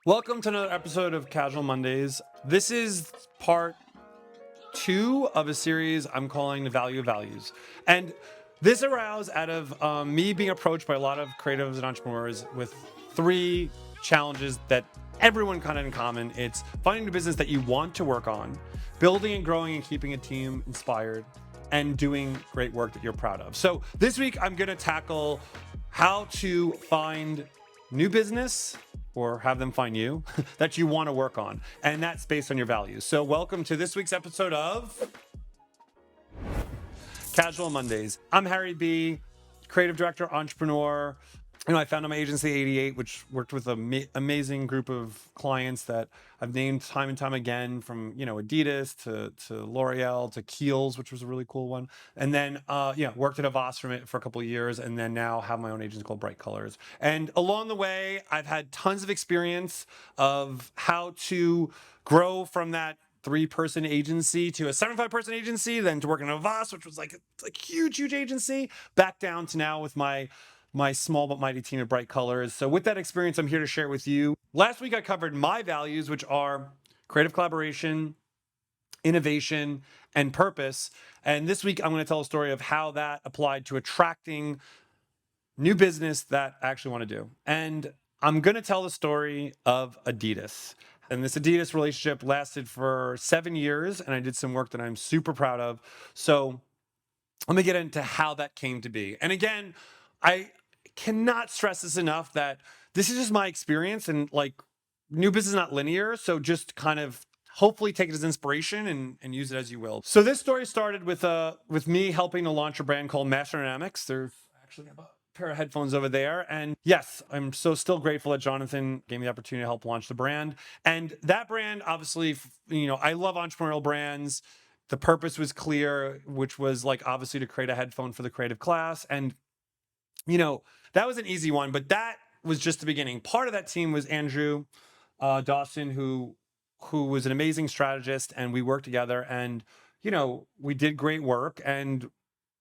Welcome to another episode of Casual Mondays. This is part two of a series I'm calling The Value of Values. And this arose out of me being approached by a lot of creatives and entrepreneurs with three challenges that everyone kind of in common. It's finding a business that you want to work on, building and growing and keeping a team inspired, and doing great work that you're proud of. So this week, I'm going to tackle how to find new business or have them find you that you want to work on. And that's based on your values. So welcome to this week's episode of Casual Mondays. I'm Harry B., creative director, entrepreneur. I founded my agency 88, which worked with an amazing group of clients that I've named time and time again, from Adidas to L'Oreal to Kiehl's, which was a really cool one. And then worked at Avast for a couple of years, and then now have my own agency called Bright Colors. And along the way, I've had tons of experience of how to grow from that 3-person agency to a 75-person agency, then to work in Avast, which was like huge agency, back down to now with my small but mighty team of Bright Colors. So with that experience, I'm here to share with you. Last week, I covered my values, which are creative collaboration, innovation, and purpose. And this week, I'm going to tell a story of how that applied to attracting new business that I actually want to do. And I'm going to tell the story of Adidas. And this Adidas relationship lasted for 7 years, and I did some work that I'm super proud of. So let me get into how that came to be. And again, I cannot stress this enough that this is just my experience, and new business is not linear. So just kind of hopefully take it as inspiration and use it as you will. So this story started with me helping to launch a brand called Master Dynamics. There's actually a pair of headphones over there. And yes, I'm still grateful that Jonathan gave me the opportunity to help launch the brand. And that brand, obviously, I love entrepreneurial brands. The purpose was clear, which was obviously to create a headphone for the creative class. And that was an easy one, but that was just the beginning. Part of that team was Andrew Dawson, who was an amazing strategist, and we worked together, and we did great work, and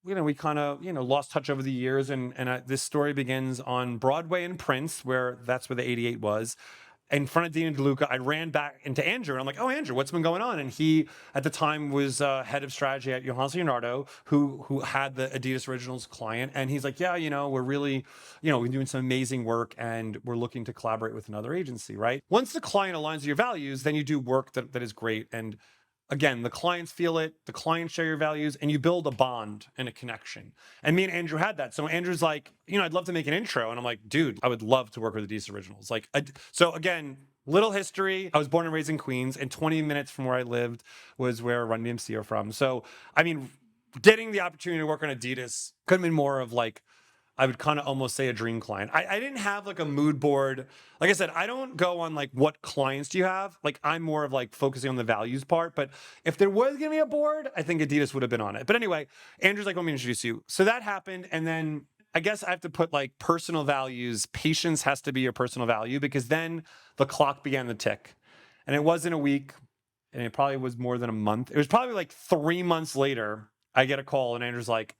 we kind of lost touch over the years, and this story begins on Broadway in Prince, where that's where the 88 was. In front of Dina DeLuca, I ran back into Andrew, and I'm like, "Oh, Andrew, what's been going on?" And he, at the time, was head of strategy at Johannes Leonardo, who had the Adidas Originals client. And he's like, "Yeah, we're really, we're doing some amazing work, and we're looking to collaborate with another agency, right?" Once the client aligns with your values, then you do work that is great. And again, the clients feel it, the clients share your values, and you build a bond and a connection. And me and Andrew had that. So Andrew's like, I'd love to make an intro. And I'm like, dude, I would love to work with the Adidas Originals. So again, little history. I was born and raised in Queens, and 20 minutes from where I lived was where Run DMC are from. So, getting the opportunity to work on Adidas couldn't have been more of I would kind of almost say a dream client. I didn't have a mood board. Like I said, I don't go on what clients do you have. I'm more of focusing on the values part. But if there was going to be a board, I think Adidas would have been on it. But anyway, Andrew's like, "Let me introduce you." So that happened. And then I guess I have to put personal values. Patience has to be your personal value, because then the clock began to tick. And it wasn't a week, and it probably was more than a month. It was probably 3 months later, I get a call, and Andrew's like,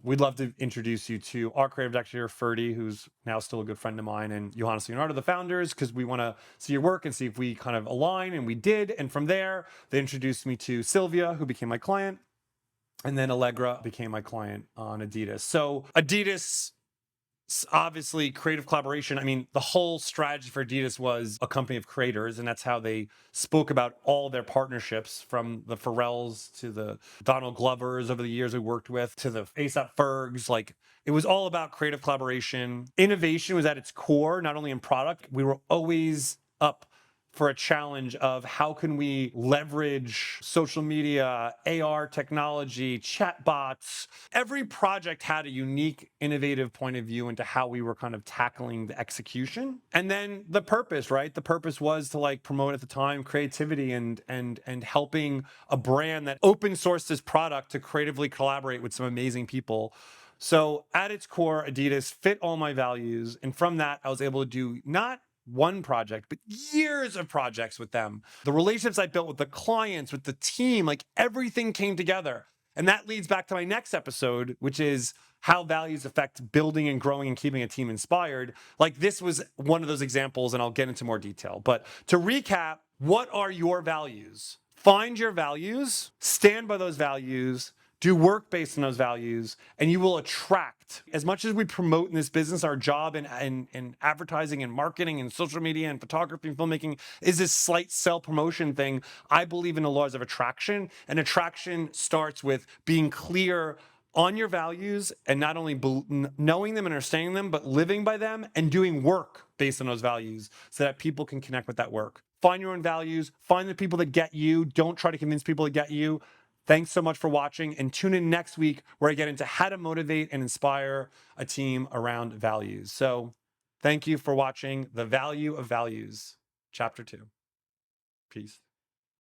"We'd love to introduce you to our creative director, Ferdy, who's now still a good friend of mine, and Johannes Leonardo, the founders, because we want to see your work and see if we kind of align." And we did. And from there, they introduced me to Sylvia, who became my client. And then Allegra became my client on Adidas. So Adidas, obviously, creative collaboration. The whole strategy for Adidas was a company of creators, and that's how they spoke about all their partnerships, from the Pharrells to the Donald Glovers over the years we worked with, to the ASAP Fergs. It was all about creative collaboration. Innovation was at its core, not only in product. We were always up for a challenge of how can we leverage social media, AR technology, chatbots. Every project had a unique, innovative point of view into how we were kind of tackling the execution. And then the purpose, right? The purpose was to promote at the time creativity and helping a brand that open sourced this product to creatively collaborate with some amazing people. So at its core, Adidas fit all my values. And from that, I was able to do not one project, but years of projects with them. The relationships I built with the clients, with the team, everything came together. And that leads back to my next episode, which is how values affect building and growing and keeping a team inspired. Like this was one of those examples, and I'll get into more detail. But to recap, what are your values? Find your values, stand by those values, do work based on those values, and you will attract. As much as we promote in this business, our job in advertising and marketing and social media and photography and filmmaking is this slight self-promotion thing. I believe in the laws of attraction, and attraction starts with being clear on your values and not only knowing them and understanding them, but living by them and doing work based on those values so that people can connect with that work. Find your own values, find the people that get you. Don't try to convince people to get you. Thanks so much for watching, and tune in next week where I get into how to motivate and inspire a team around values. So thank you for watching The Value of Values, Chapter 2. Peace.